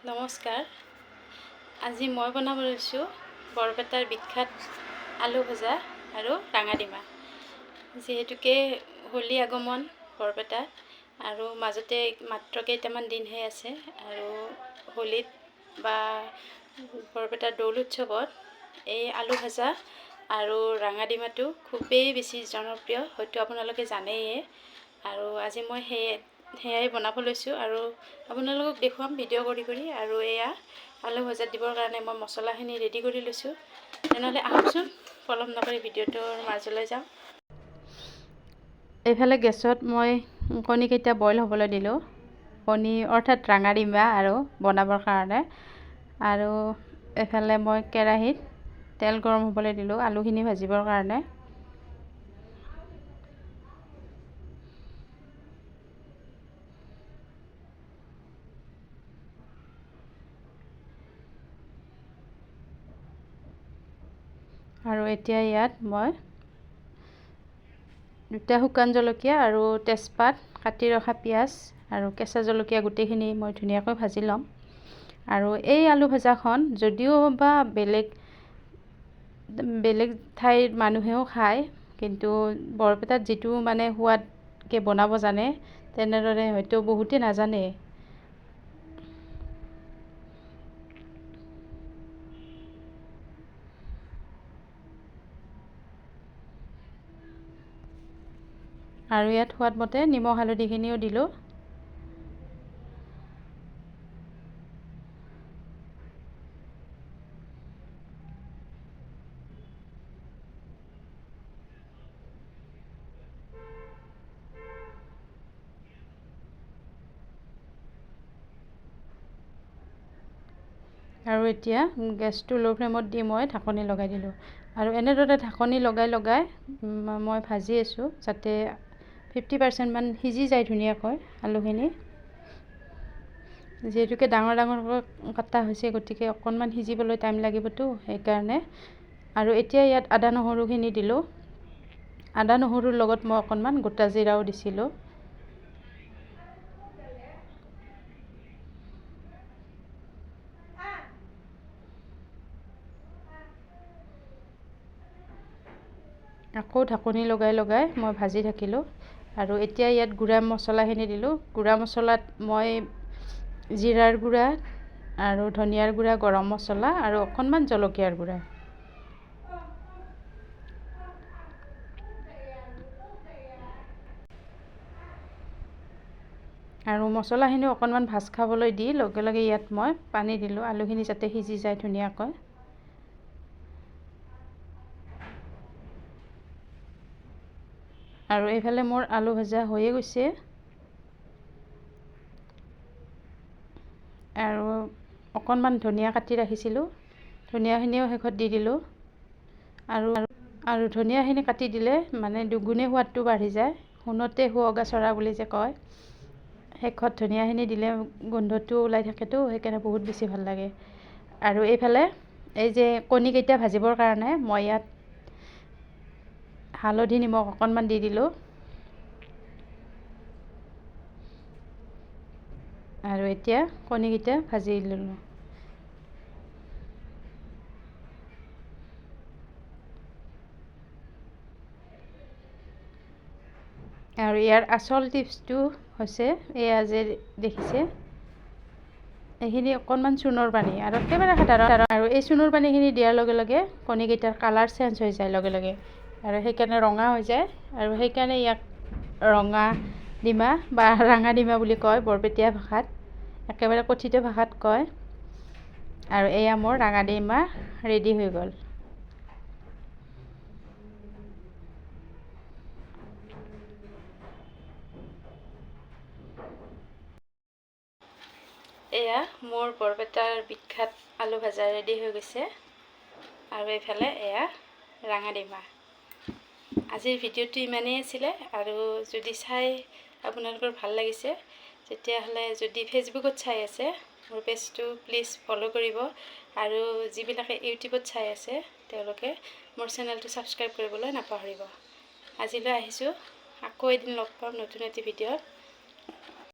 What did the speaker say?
নমস্কাৰ। আজি মই বনাব লৈছোঁ বৰপেটাৰ বিখ্যাত আলু ভজা আৰু ৰাঙাডিমা। যিহেতুকে হোলী আগমন বৰপেটাত আৰু মাজতে মাত্ৰ কেইটামান দিনহে আছে, আৰু হোলীত বা বৰপেটাৰ দৌল উৎসৱত এই আলু ভজা আৰু ৰাঙাডিমাটো খুবেই বেছি জনপ্ৰিয়, হয়তো আপোনালোকে জানেয়ে। আৰু আজি মই সেয়াই বনাব লৈছোঁ আৰু আপোনালোকক দেখুৱাম ভিডিঅ' কৰি। আৰু এয়া আলু ভজাত দিবৰ কাৰণে মই মছলাখিনি ৰেডি কৰি লৈছোঁ। তেনেহ'লে আহকচোন পলম নকৰি ভিডিঅ'টোৰ মাজলৈ যাওঁ। এইফালে গেছত মই কণীকেইটা বইল হ'বলৈ দিলোঁ, কণী অৰ্থাৎ ৰাঙাডিমা আৰু বনাবৰ কাৰণে। আৰু এইফালে মই কেৰাহীত তেল গৰম হ'বলৈ দিলোঁ আলুখিনি ভাজিবৰ কাৰণে। আৰু এতিয়া ইয়াত মই 2টা শুকান জলকীয়া আৰু তেজপাত, কাটি ৰখা পিঁয়াজ আৰু কেঁচা জলকীয়া গোটেইখিনি মই ধুনীয়াকৈ ভাজি ল'ম। আৰু এই আলু ভজাখন যদিও বা বেলেগ ঠাইৰ মানুহেও খায়, কিন্তু বৰপেটাত যিটো মানে সোৱাদকৈ বনাব জানে, তেনেদৰে হয়তো বহুতে নাজানে। আৰু ইয়াত সোৱাদমতে নিমখ হালধিখিনিও দিলোঁ। আৰু এতিয়া গেছটো ল' ফ্লেমত দি মই ঢাকনি লগাই দিলোঁ। আৰু এনেদৰে ঢাকনি লগাই মই ভাজি আছোঁ, যাতে 50% মান সিজি যায় ধুনীয়াকৈ আলুখিনি। যিহেতুকে ডাঙৰ ডাঙৰকৈ কটা হৈছে, গতিকে অকণমান সিজিবলৈ টাইম লাগিবতো, সেইকাৰণে। আৰু এতিয়া ইয়াত আদা নহৰুখিনি দিলোঁ। আদা নহৰুৰ লগত মই অকণমান গোটা জিৰাও দিছিলোঁ। আকৌ ঢাকনি লগাই মই ভাজি থাকিলোঁ। আৰু এতিয়া ইয়াত গুড়া মছলাখিনি দিলোঁ। গুড়া মছলাত মই জিৰাৰ গুড়া আৰু ধনিয়াৰ গুড়া, গৰম মছলা আৰু অকণমান জলকীয়াৰ গুড়া। আৰু মছলাখিনি অকণমান ভাজ খাবলৈ দি লগে লগে ইয়াত মই পানী দিলোঁ, আলুখিনি যাতে সিজি যায় ধুনীয়াকৈ। আৰু এইফালে মোৰ আলু ভজা হৈয়ে গৈছে। আৰু অকণমান ধনিয়া কাটি ৰাখিছিলোঁ, ধনিয়াখিনিও শেষত দি দিলোঁ। আৰু ধনিয়াখিনি কাটি দিলে মানে দুগুণে সোৱাদটো বাঢ়ি যায়। শুনোতে সুৱগা চৰা বুলি যে কয়, শেষত ধনিয়াখিনি দিলে গোন্ধটো ওলাই থাকেতো, সেইকাৰণে বহুত বেছি ভাল লাগে। আৰু এইফালে এই যে কণীকেইটা ভাজিবৰ কাৰণে মই ইয়াত হালধি নিমখ অকণমান দি দিলোঁ। আৰু এতিয়া কণীকেইটা ভাজি ল'লোঁ। আৰু ইয়াৰ আচল টিপছটো হৈছে এয়া যে দেখিছে, এইখিনি অকণমান চূণৰ পানী, আৰু একেবাৰে সাধাৰণ। আৰু এই চূণৰ পানীখিনি দিয়াৰ লগে লগে কণীকেইটাৰ কালাৰ চেঞ্জ হৈ যায় লগে লগে, আৰু সেইকাৰণে ৰঙা হৈ যায়। আৰু সেইকাৰণে ইয়াক ৰঙাডিমা বা ৰাঙাডিমা বুলি কয় বৰপেটীয়া ভাষাত, একেবাৰে কথিত ভাষাত কয়। আৰু এয়া মোৰ ৰাঙাডিমা ৰেডি হৈ গ'ল। এয়া মোৰ বৰপেটাৰ বিখ্যাত আলু ভাজা ৰেডি হৈ গৈছে। আৰু এইফালে এয়া ৰাঙাডিমা। আজিৰ ভিডিঅ'টো ইমানেই আছিলে। আৰু যদি চাই আপোনালোকৰ ভাল লাগিছে, তেতিয়াহ'লে যদি ফেচবুকত চাই আছে, মোৰ পেজটো প্লিজ ফ'ল' কৰিব। আৰু যিবিলাকে ইউটিউবত চাই আছে, তেওঁলোকে মোৰ চেনেলটো ছাবস্ক্ৰাইব কৰিবলৈ নাপাহৰিব। আজিলৈ আহিছোঁ, আকৌ এদিন লগ পাম নতুন এটি ভিডিঅ'ত।